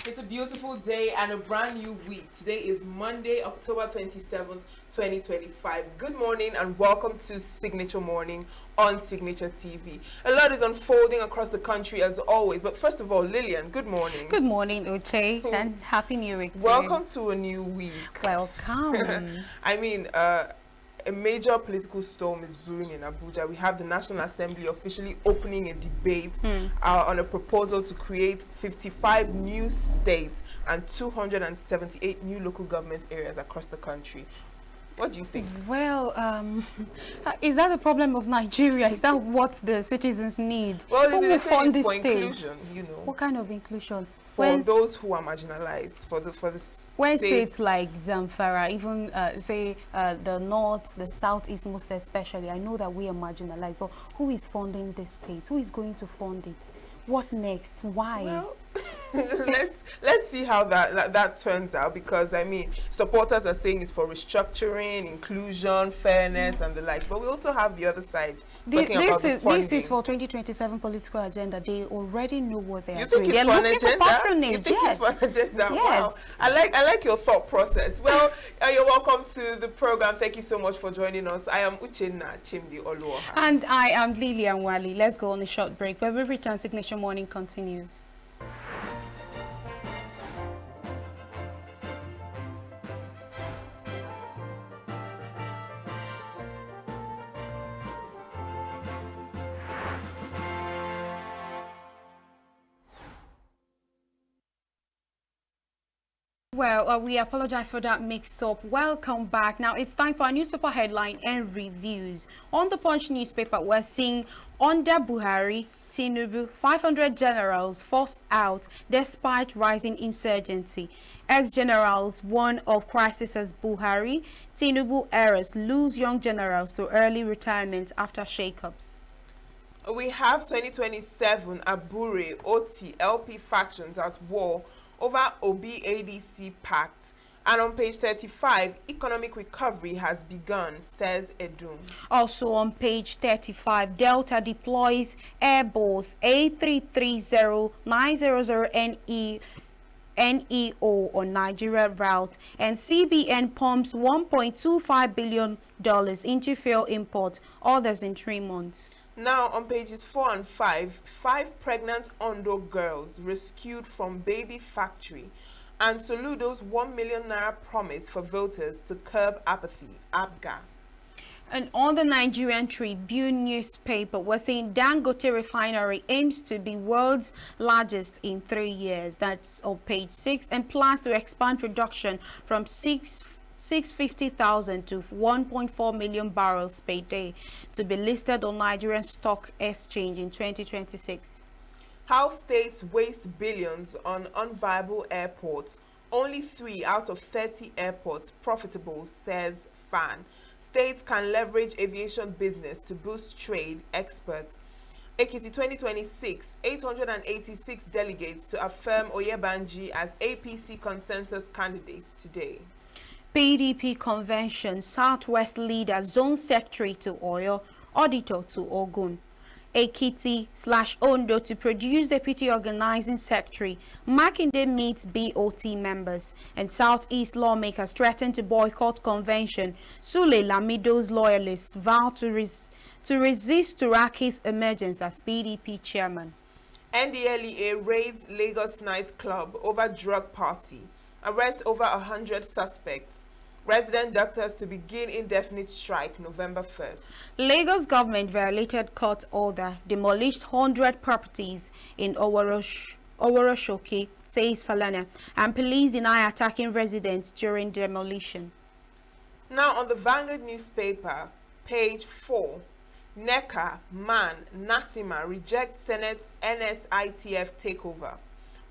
It's a beautiful day and a brand new week. Today is Monday, October 27th, 2025. Good morning and welcome to Signature Morning on Signature TV. A lot is unfolding across the country as always, but first of all, Lillian, good morning. Good morning, Uche, and Happy New Week to you. Welcome to a new week. Welcome. I mean, a major political storm is brewing in Abuja. We have the National Assembly officially opening a debate on a proposal to create 55 new states and 278 new local government areas across the country. What do you think? Well, is that the problem of Nigeria? Is that what the citizens need? Well, Who will fund this state? Inclusion, you know. What kind of inclusion? For those who are marginalized, for the when states like Zamfara, even say the north, the southeast most especially, I know that we are marginalized, but who is funding this state? Who is going to fund it? What next? Why? Well, let's see how that turns out, because I mean, supporters are saying it's for restructuring, inclusion, fairness, and the likes. But we also have the other side. This is for 2027 political agenda. They already know what they are doing. They're looking for patronage. You think yes. It's for an agenda? Yes. Wow. I like your thought process. Well, you're welcome to the program. Thank you so much for joining us. I am Uchenna Chimdi Oluoha. And I am Lilian Wali. Let's go on a short break. When we return, Signature Morning continues. Well, we apologize for that mix-up. Welcome back. Now, it's time for our newspaper headline and reviews. On the Punch newspaper, we're seeing under Buhari, Tinubu, 500 generals forced out despite rising insurgency. Ex-generals warn of crisis as Buhari, Tinubu heirs lose young generals to early retirement after shakeups. We have 2027 Abure, OT, LP factions at war over OB-ADC pact. And on page 35, economic recovery has begun, says Edun. Also on page 35, Delta deploys Airbus A330-900 NEO on Nigeria route, and CBN pumps $1.25 billion into fuel import, others in 3 months. Now on pages 4 and 5, 5 pregnant Ondo girls rescued from baby factory, and Soludo's 1 million naira promise for voters to curb apathy, ABGA. And on the Nigerian Tribune newspaper, we're saying Dangote refinery aims to be world's largest in 3 years. That's on page 6, and plans to expand production from 650,000 to 1.4 million barrels per day to be listed on Nigerian Stock Exchange in 2026. How states waste billions on unviable airports. Only 3 out of 30 airports profitable, says FAN. States can leverage aviation business to boost trade, experts. Ekiti 2026, 886 delegates to affirm Oyebanji as APC consensus candidate today. PDP convention, Southwest leader, zone secretary to Oyo, auditor to Ogun. Ekiti/Ondo to produce deputy organizing secretary. Makinde meets BOT members, and Southeast lawmakers threaten to boycott convention. Sule Lamido's loyalists vow to resist Turaki's emergence as PDP chairman. NDLEA raids Lagos nightclub over drug party. Arrest over 100 suspects. Resident doctors to begin indefinite strike November 1st. Lagos government violated court order, demolished 100 properties in Oworoshoki, says Falana, and police deny attacking residents during demolition. Now on the Vanguard newspaper, page 4, NECA, MAN, NASIMA reject Senate's NSITF takeover.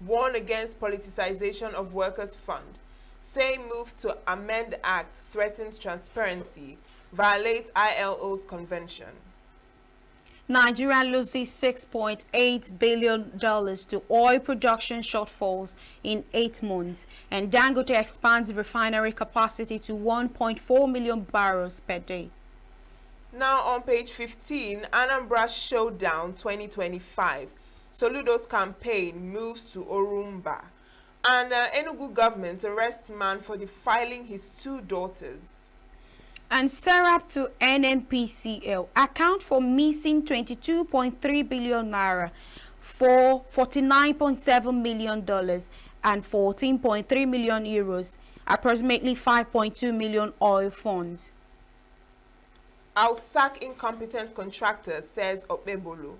Warn against politicization of workers' fund. Say move to amend act threatens transparency, violates ILO's convention. Nigeria loses $6.8 billion to oil production shortfalls in 8 months, and Dangote expands refinery capacity to 1.4 million barrels per day. Now on page 15, Anambra Showdown 2025. Soludo's campaign moves to Orumba. And Enugu government arrests man for defiling his 2 daughters. And Serap to NNPCL account for missing 22.3 billion naira for $49.7 million and 14.3 million euros, approximately 5.2 million oil funds. I'll sack incompetent contractor, says Opebolo.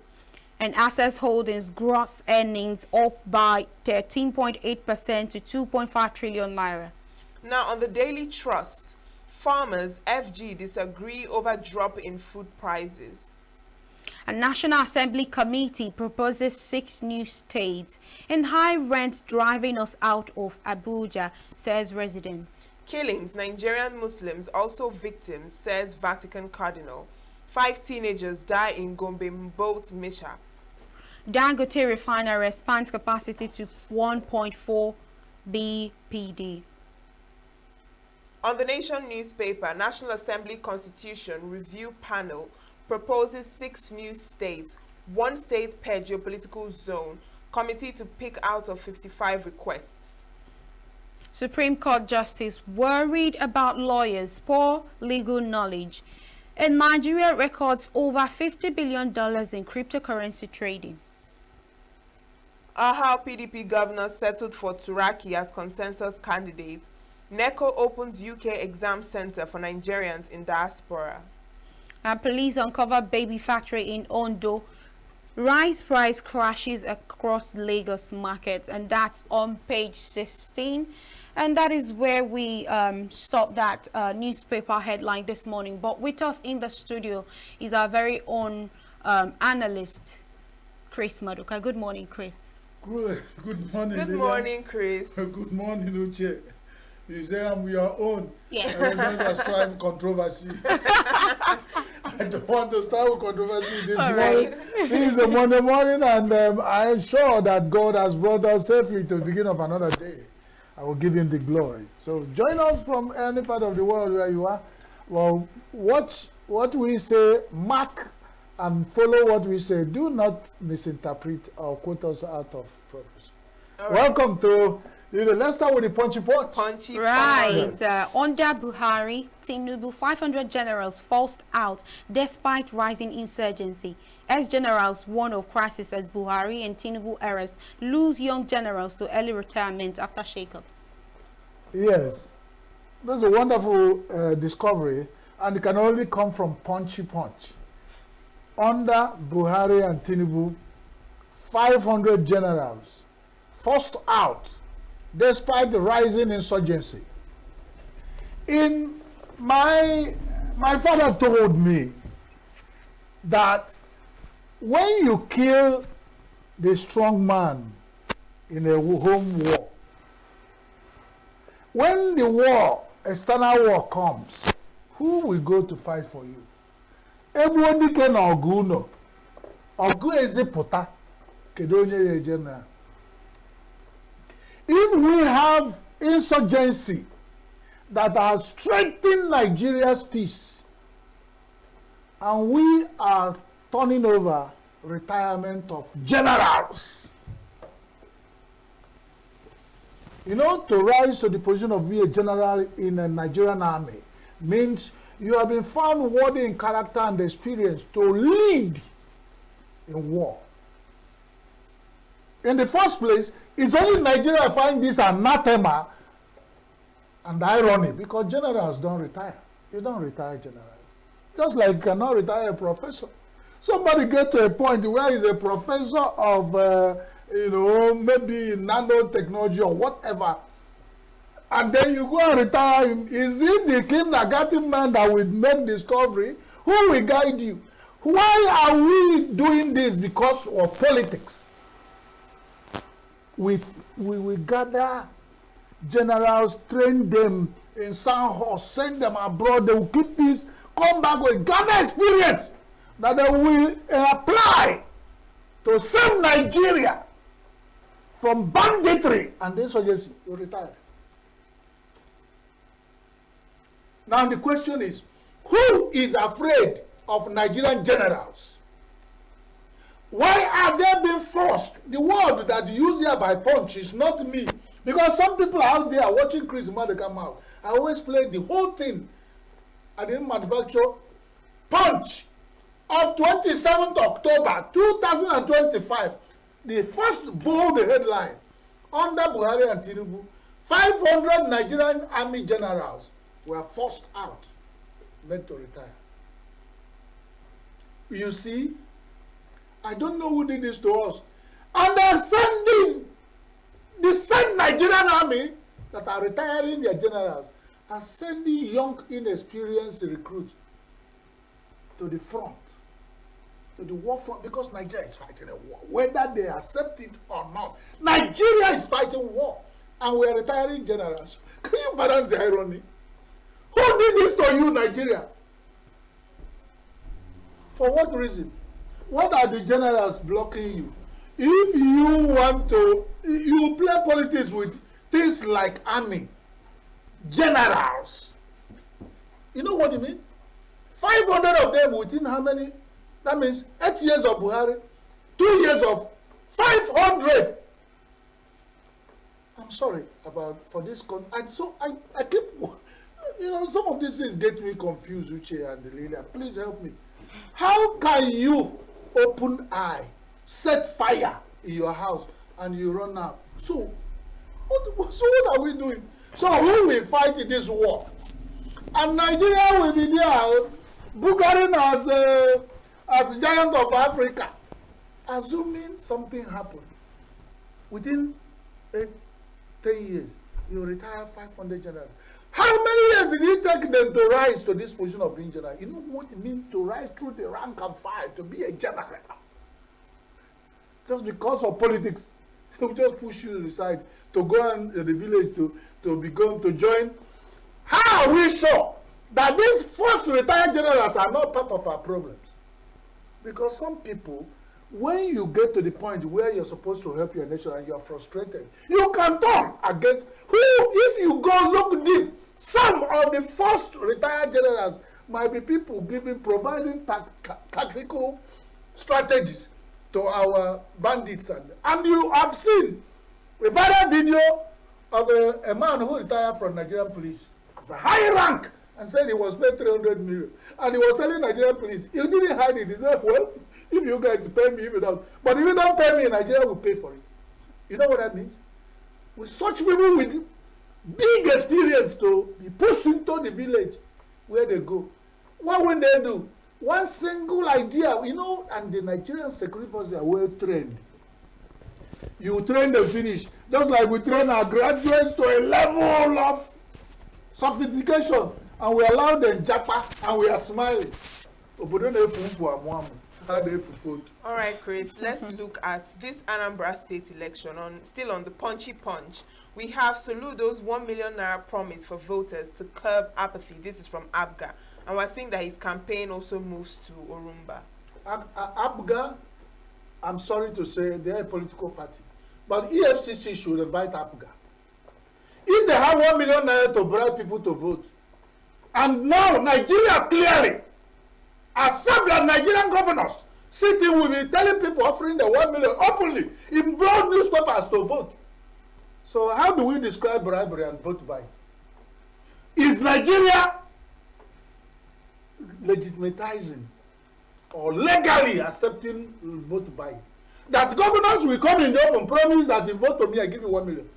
And Access Holdings gross earnings up by 13.8% to 2.5 trillion naira. Now on the Daily Trust, farmers FG disagree over drop in food prices. A National Assembly committee proposes 6 new states, and high rent driving us out of Abuja, says residents. Killings, Nigerian Muslims also victims, says Vatican Cardinal. 5 teenagers die in Gombe boat mishap. Dangote refinery expands capacity to 1.4 BPD. On the Nation newspaper, National Assembly Constitution Review Panel proposes 6 new states, 1 state per geopolitical zone, committee to pick out of 55 requests. Supreme Court Justice worried about lawyers' poor legal knowledge. And Nigeria records over $50 billion in cryptocurrency trading. How PDP governor settled for Turaki as consensus candidate. NECO opens UK exam center for Nigerians in diaspora. And police uncover baby factory in Ondo. Rice price crashes across Lagos markets, and that's on page 16. And that is where we stop that newspaper headline this morning. But with us in the studio is our very own analyst, Chris Maduka. Good morning, Chris. Good morning. Good morning, Chris. Good morning, Uche. You say I'm your own. Yeah. I'm going to strive controversy. I don't want to start with controversy this morning. This is the Monday morning, and I am sure that God has brought us safely to the beginning of another day. I will give him the glory. So join us from any part of the world where you are. Well, watch what we say, mark and follow what we say. Do not misinterpret or quote us out of purpose. Right. Welcome to, let's start with the punchy punch. Punchy Right. punch. Under Buhari, Tinubu, 500 generals forced out despite rising insurgency. Ex-generals warn of crisis as Buhari and Tinubu eras lose young generals to early retirement after shakeups. Yes, that's a wonderful discovery, and it can only come from punchy punch. Under Buhari and Tinubu, 500 generals forced out despite the rising insurgency. My father told me that when you kill the strong man in a home war, when the war, external war comes, who will go to fight for you? Everybody can Oguno. Ogu ezipụta. Kedu onye ya eje na. If we have insurgency that has strengthened Nigeria's peace, and we are turning over retirement of generals, to rise to the position of being a general in a Nigerian army means you have been found worthy in character and experience to lead in war. In the first place, it's only Nigeria find this anathema and irony, because generals don't retire. You don't retire generals. Just like you cannot retire a professor. Somebody get to a point where he's a professor of, maybe nanotechnology or whatever, and then you go and retire him. Is it the kindergarten man that will make discovery? Who will guide you? Why are we doing this? Because of politics. We will gather generals, train them in Sandhurst, send them abroad, they will keep peace, come back with gather experience that they will apply to save Nigeria from banditry and insurgency. You retire. Now the question is, who is afraid of Nigerian generals? Why are they being forced? The word that you use here by punch is not me Because some people out there watching Chris Mother come out. I always play the whole thing. I didn't manufacture Punch of 27th October 2025. The first bold headline under Buhari and Tinubu, 500 Nigerian army generals were forced out, meant to retire. You see, I don't know who did this to us. And they're sending the same Nigerian army that are retiring their generals are sending young, inexperienced recruits to the front, to the war front, because Nigeria is fighting a war. Whether they accept it or not, Nigeria is fighting war, and we are retiring generals. Can you balance the irony? Who did this to you, Nigeria? For what reason? What are the generals blocking you? If you want to, you play politics with things like army, generals. You know what I mean? 500 of them within how many? That means 8 years of Buhari, 2 years of 500. I'm sorry for this. And so I keep, you know, some of these things get me confused, Uche and Lilia. Please help me. How can you open eye, set fire in your house, and you run out? So what are we doing? So who will fight in this war? And Nigeria will be there, Buhari as giant of Africa. Assuming something happened within 10 years, you retire 500 generals. How many years did it take them to rise to this position of being general? You know what it means to rise through the rank and file to be a general? Just because of politics, they will just push you aside to go in the village to join. How are we sure that these first retired generals are not part of our problems? Because some people, when you get to the point where you're supposed to help your nation and you're frustrated, you can turn against who, if you go look deep, some of the first retired generals might be people providing tactical strategies to our bandits. And you have seen a viral video of a man who retired from Nigerian police, the high rank, and said he was paid 300 million. And he was telling Nigerian police, he didn't hide it. He said, well, if you guys pay me, if you don't. But if you don't pay me, Nigeria will pay for it. You know what that means? With such people with big experience to be pushed into the village where they go, what will they do? One single idea, you know, and the Nigerian security forces are well trained. You train them finish, just like we train our graduates to a level of sophistication, and we allow them japa, and we are smiling. All right, Chris, let's look at this Anambra State election. Still on the punchy punch, we have Soludo's 1 million naira promise for voters to curb apathy. This is from Abga. And we're seeing that his campaign also moves to Orumba. Abga, I'm sorry to say, they are a political party. But EFCC should invite Abga. If they have 1 million naira to bribe people to vote, and now Nigeria clearly accept that Nigerian governors sitting will be telling people, offering the 1 million openly in broad newspapers to vote. So how do we describe bribery and vote buying? Is Nigeria legitimatizing or legally accepting vote buying? That governors will come in the open, promise that if you vote to me, I give you 1 million.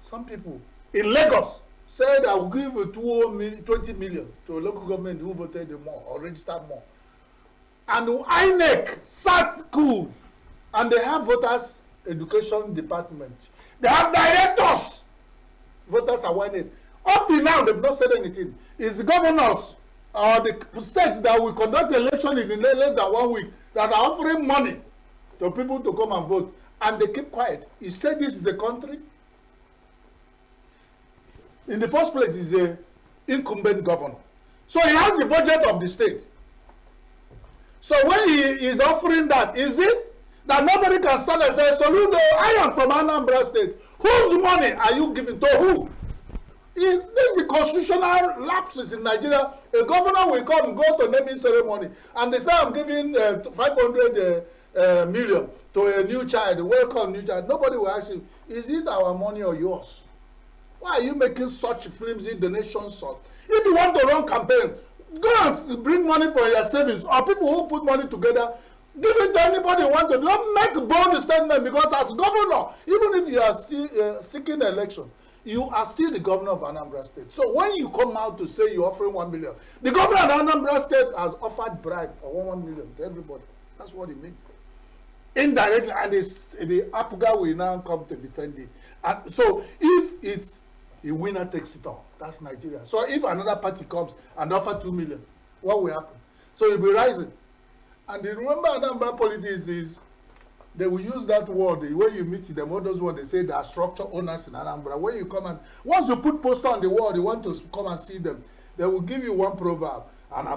Some people in Lagos said I will give 20 million to a local government who voted more or registered more. And INEC sat cool, and they have voters education department. They have directors, voters awareness. Up till now, they've not said anything. It's the governors or the states that will conduct election in less than 1 week that are offering money to people to come and vote, and they keep quiet. He said this is a country. In the first place, he's an incumbent governor. So he has the budget of the state. So when he is offering that, is it that nobody can stand and say, Soludo, I am from Anambra State. Whose money are you giving to who? This is the constitutional lapses in Nigeria. A governor will come, go to naming ceremony, and they say, I'm giving 500 million to a new child, welcome new child, nobody will ask you, is it our money or yours? Why are you making such flimsy donations? If you want to run campaign, go and bring money for your savings, or people who put money together, give it to anybody you want to. Don't make bold statement, because as governor, even if you are seeking election, you are still the governor of Anambra State. So when you come out to say you're offering 1 million, the governor of Anambra State has offered bribe of 1 million to everybody. That's what it means. Indirectly, and the APGA will now come to defend it. And so if it's a winner takes it all, that's Nigeria. So if another party comes and offer 2 million, what will happen? So you'll be rising. And remember, Anambra politics is, they will use that word, when you meet them, all those words, they say they are structure owners in Anambra. When you come and, once you put poster on the wall, you want to come and see them, they will give you one proverb. You know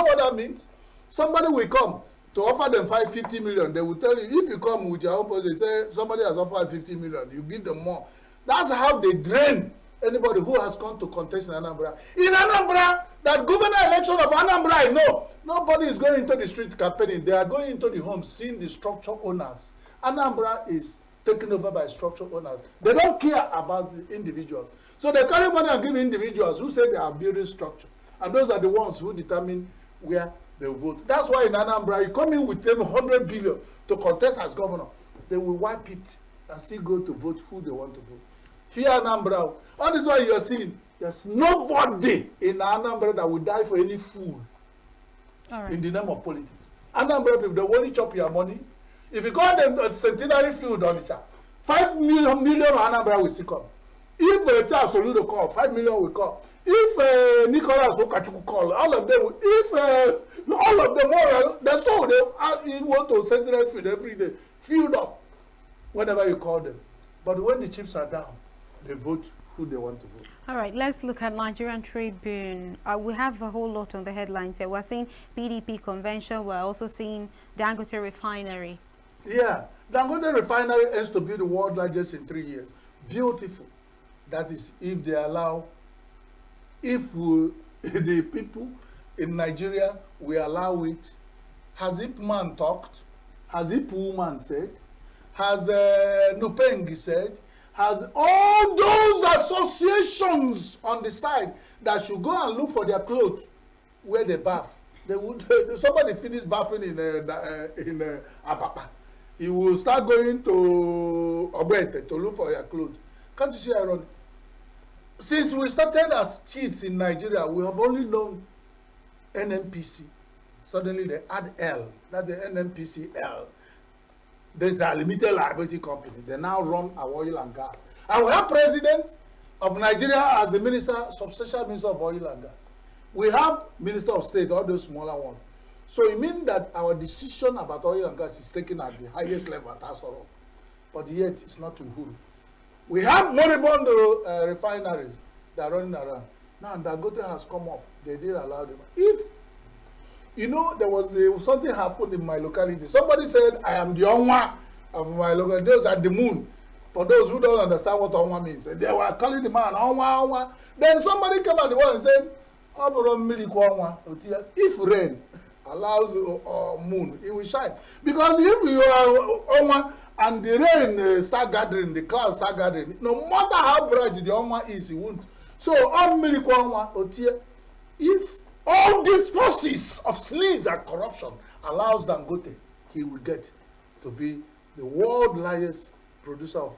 what that means? Somebody will come to offer them 550 million. They will tell you, if you come with your own poster, they say somebody has offered 50 million, you give them more. That's how they drain anybody who has come to contest in Anambra. In Anambra, that governor election of Anambra, I know, nobody is going into the street campaigning. They are going into the homes, seeing the structure owners. Anambra is taken over by structure owners. They don't care about the individuals. So they carry money and give individuals who say they are building structure. And those are the ones who determine where they will vote. That's why in Anambra, you come in with them 100 billion to contest as governor. They will wipe it and still go to vote who they want to vote. Fear Anambra. All this why you are seeing, there's nobody in Anambra that will die for any fool. All right. In the name of politics. Anambra people, they only chop your money. If you call them a centenary field on the chat, 5 million Anambra will still come. If Charles Soludo call, 5 million will come. If Nicholas Okachuku call, all of them will. If all of them, that's all they want to centenary field every day, filled up whenever you call them. But when the chips are down, they vote who they want to vote. All right, let's look at Nigerian Tribune. We have a whole lot on the headlines here. We're seeing PDP convention. We're also seeing Dangote refinery. Yeah, Dangote refinery aims to be the world's largest in 3 years. Beautiful. That is, if they allow, the people in Nigeria will allow it. Has Ip Man talked? Has Ip Woman said? Has Nupengi said? Has all those associations on the side that should go and look for their clothes where they bath? They would. Somebody finish bathing in Apapa. He will start going to Obrete to look for their clothes. Can't you see irony? Since we started as cheats in Nigeria, we have only known NNPC. Suddenly they add L. That's the NNPCL. There's a limited liability company. They now run our oil and gas. And we have president of Nigeria as the minister, substantial minister of oil and gas. We have minister of state, all those smaller ones. So it means that our decision about oil and gas is taken at the highest level at Asoro. But yet it's not to Uhuru. We have moribund refineries that are running around. Now Dangote has come up. They didn't allow them. If there was something happened in my locality. Somebody said, I am the Onwa of my locality. Those are the moon. For those who don't understand what Onwa means. And they were calling the man Onwa, Onwa. Then somebody came on the wall and said, if rain allows moon, it will shine. Because if you are Onwa and the rain start gathering, the clouds start gathering, no matter how bright the Onwa is, it won't. So, if all these forces of sleaze and corruption allows Dangote, he will get to be the world's largest producer of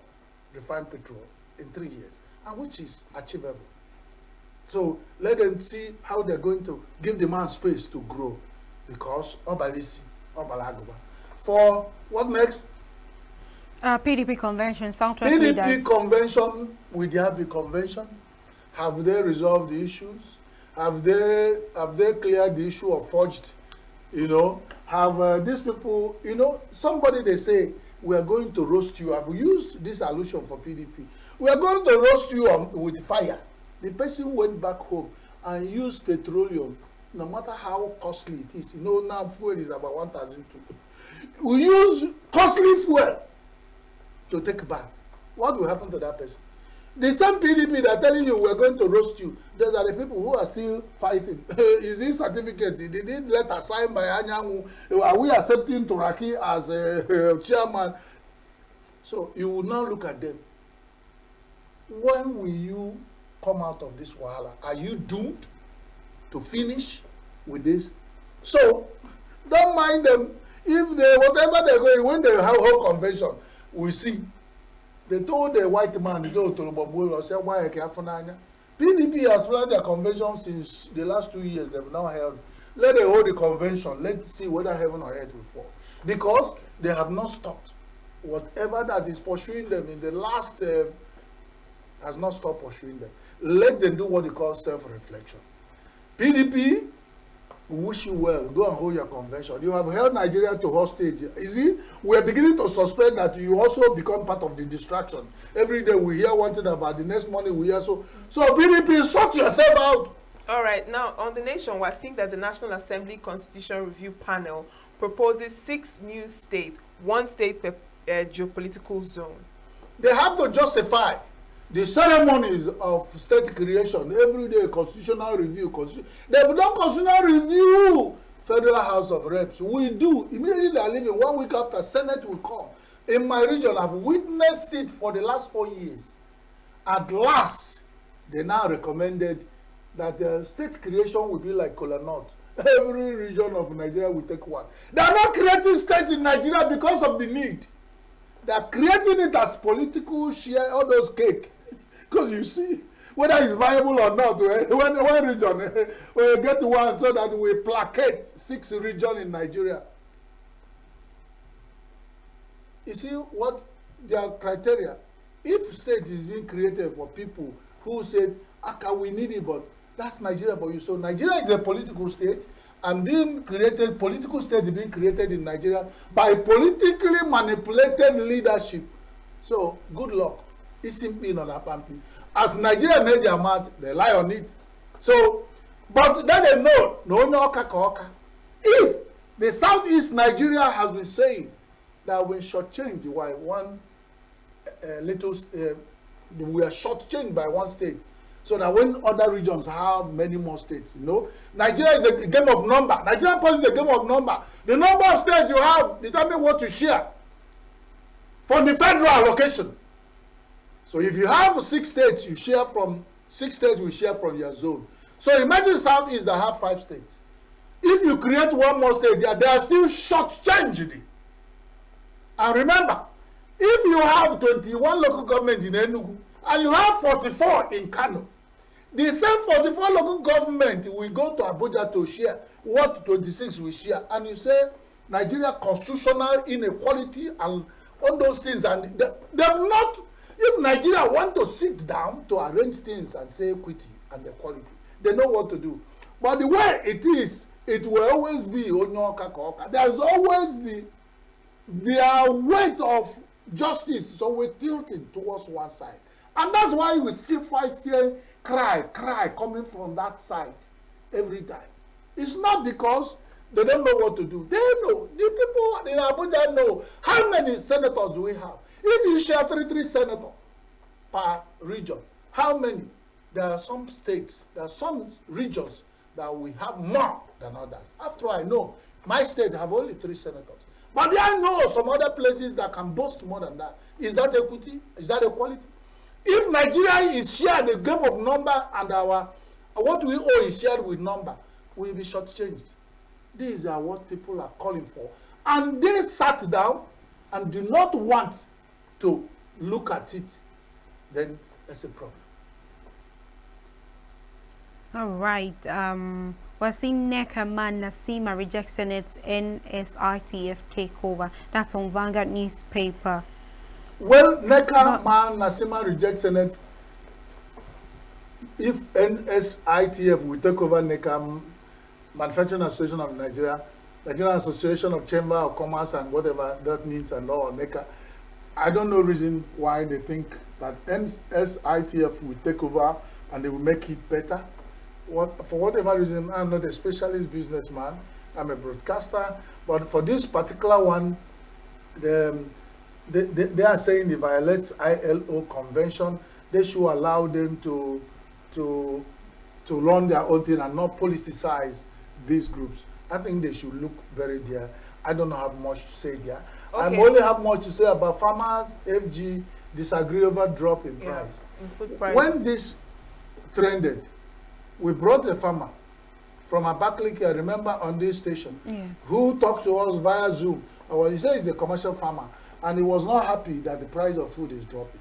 refined petrol in 3 years, and which is achievable. So let them see how they're going to give the man space to grow, because Obalisi, Obalagoba. For what next? PDP convention, Southwest PDP leaders. convention, with the happy convention, have they resolved the issues? Have they cleared the issue of forged? Have these people, somebody they say, we are going to roast you. I've used this allusion for PDP. We are going to roast you with fire. The person went back home and used petroleum, no matter how costly it is. Now fuel is about 1,200. We use costly fuel to take a bath. What will happen to that person? The same PDP that are telling you we're going to roast you, those are the people who are still fighting. Is this certificate? They didn't letter signed by Anyanwu. Are we accepting Turaki as a chairman? So you will now look at them. When will you come out of this wahala? Are you doomed to finish with this? So don't mind them. If they, whatever they're going, when they have whole convention, we see. They told the white man, PDP has planned their convention since the last 2 years. They've now held. Let them hold the convention. Let's see whether heaven or earth will fall. Because they have not stopped. Whatever that is pursuing them in the last has not stopped pursuing them. Let them do what they call self-reflection. PDP, we wish you well. Go and hold your convention. You have held Nigeria to hostage. You see, we are beginning to suspect that you also become part of the distraction. Every day we hear one thing about the next morning we hear so. So PDP, sort yourself out. All right, now on the nation, we're seeing that the National Assembly Constitution Review Panel proposes 6 new states, 1 state per geopolitical zone. They have to justify the ceremonies of state creation. Every day, constitutional review. They've done constitutional review. Federal House of Reps. We do. Immediately they are leaving. 1 week after, Senate will come. In my region, I've witnessed it for the last 4 years. At last, they now recommended that the state creation will be like Kola North. Every region of Nigeria will take one. They are not creating states in Nigeria because of the need. They are creating it as political share, all those cake. Because you see, whether it's viable or not, when one region, we get one so that we placate 6 regions in Nigeria. You see what their criteria? If state is being created for people who said, "Aka, we need it," but that's Nigeria for you. So Nigeria is a political state, and being created, political state is being created in Nigeria by politically manipulated leadership. So good luck. It's simply not a pumpy. As Nigeria made their mouth, they lie on it. So, but then they know, no oka. If the Southeast Nigeria has been saying that we shortchanged by one we are shortchanged by one state, so that when other regions have many more states, you know, Nigeria is a game of number. Nigerian politics is a game of number. The number of states you have determine what to share from the federal allocation. So if you have 6 states, you share from 6 states, we share from your zone. So imagine Southeast that have 5 states. If you create one more state, they are still shortchanged. And remember, if you have 21 local governments in Enugu and you have 44 in Kano, the same 44 local government will go to Abuja to share what 26 will share. And you say Nigeria constitutional inequality and all those things, and they've not. If Nigeria want to sit down to arrange things and say equity and equality, they know what to do. But the way it is, it will always be onyoka koka. There's always their weight of justice is always tilting towards one side. And that's why we still fight saying cry coming from that side every time. It's not because they don't know what to do. They know. The people in Abuja know. How many senators do we have? If you share 33 senators per region, how many? There are some states, there are some regions that we have more than others. After all, I know my state have only 3 senators. But I know some other places that can boast more than that. Is that equity? Is that equality? If Nigeria is shared the game of number and our what we owe is shared with number, we will be shortchanged. These are what people are calling for. And they sat down and do not want to look at it, then that's a problem. All right. We're seeing Nekaman Nasima rejects Senate's NSITF takeover. That's on Vanguard newspaper. Well, Nekaman Nasima rejects Senate. If NSITF will take over NECA, Manufacturing Association of Nigeria, Nigerian Association of Chamber of Commerce and whatever that means and all, NECA, I don't know reason why they think that NSITF will take over and they will make it better. For whatever reason, I'm not a specialist businessman, I'm a broadcaster, but for this particular one, they are saying it violates ILO convention. they should allow them to run their own thing and not politicize these groups. I think they should look very there. I don't have much to say there. Okay. I only have much to say about farmers. FG disagree over drop in price. In food price. When this trended, we brought a farmer from Abakaliki, I remember, on this station, who talked to us via Zoom. He said he's a commercial farmer, and he was not happy that the price of food is dropping.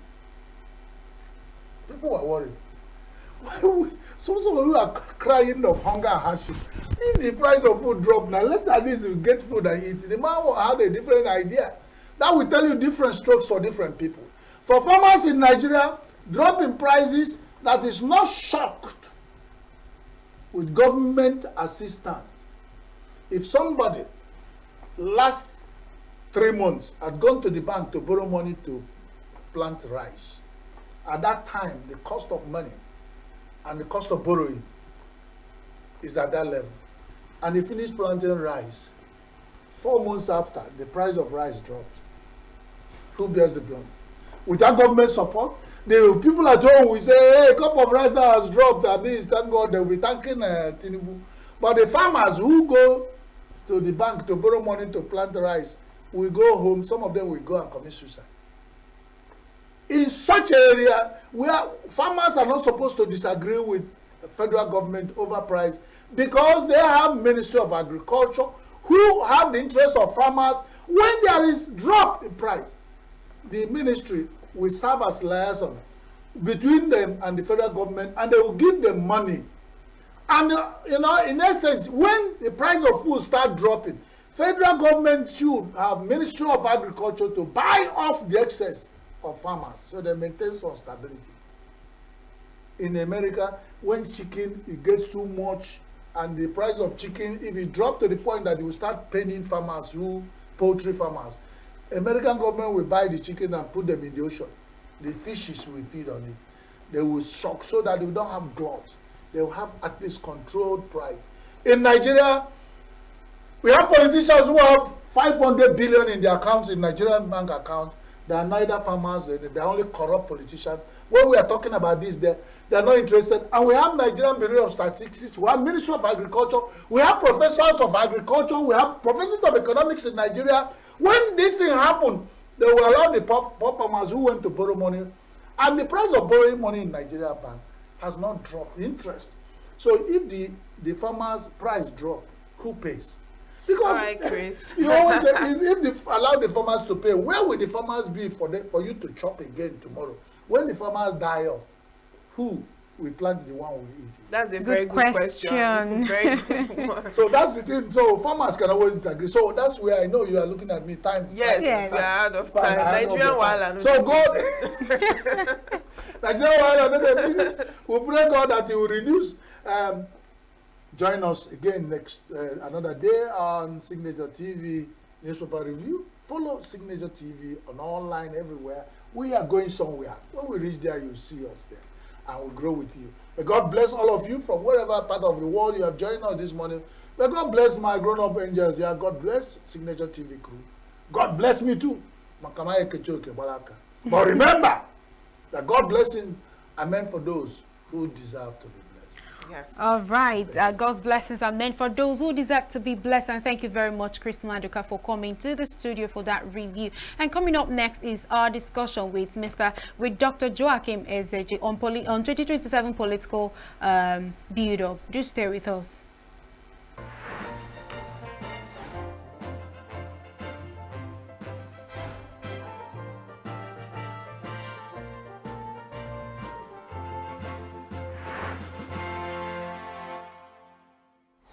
People were worried. Some of you are crying of hunger and hardship. If the price of food drop now, let at least you get food and eat. The man had a different idea. That will tell you different strokes for different people. For farmers in Nigeria, drop in prices that is not shocked with government assistance. If somebody last 3 months had gone to the bank to borrow money to plant rice, at that time the cost of money and the cost of borrowing is at that level, and he finished planting rice, 4 months after, the price of rice dropped. Who bears the brunt? Without government support, the people at home will say, hey, a cup of rice now has dropped, at least, thank God, they'll be thanking Tinubu. But the farmers who go to the bank to borrow money to plant rice will go home, some of them will go and commit suicide. In such area where farmers are not supposed to disagree with the federal government over price, because they have Ministry of Agriculture who have the interest of farmers. When there is drop in price, the ministry will serve as liaison between them and the federal government, and they will give them money. And in essence, when the price of food start dropping, federal government should have Ministry of Agriculture to buy off the excess of farmers so they maintain some stability. In America, when chicken, it gets too much, and the price of chicken, if it drops to the point that it will start paying farmers, poultry farmers, American government will buy the chicken and put them in the ocean. The fishes will feed on it. They will shock so that they don't have glut. They will have at least controlled price. In Nigeria, we have politicians who have 500 billion in their accounts, in Nigerian bank accounts. They are neither farmers, they are only corrupt politicians. When we are talking about this, they are not interested. And we have Nigerian Bureau of Statistics, we have Ministry of Agriculture, we have professors of agriculture, we have professors of economics in Nigeria. When this thing happened, they will allow the poor farmers who went to borrow money. And the price of borrowing money in Nigeria bank has not dropped the interest. So if the farmers' price drop, who pays? Because all right, Chris. you always say, if they allow the farmers to pay, where will the farmers be for you to chop again tomorrow? When the farmers die off, who will plant the one we eat? That's a very good question. Very good one. So that's the thing. So farmers can always disagree. So that's where I know you are looking at me. Time. Yes, we are out of time. Nigerian Wala. So God, Nigerian Wala. We pray God that He will reduce. Join us again next another day on Signature TV Newspaper Review. Follow Signature TV on online everywhere. We are going somewhere. When we reach there, you'll see us there, and we'll grow with you. May God bless all of you from wherever part of the world you have joined us this morning. May God bless my grown-up angels here. God bless Signature TV crew. God bless me too. But remember that God blessings are meant for those who deserve to be blessed. Yes. All right. God's blessings are meant for those who deserve to be blessed. And thank you very much, Chris Maduka, for coming to the studio for that review. And coming up next is our discussion with Dr. Joachim Ezeji on 2027 political build-up. Do stay with us.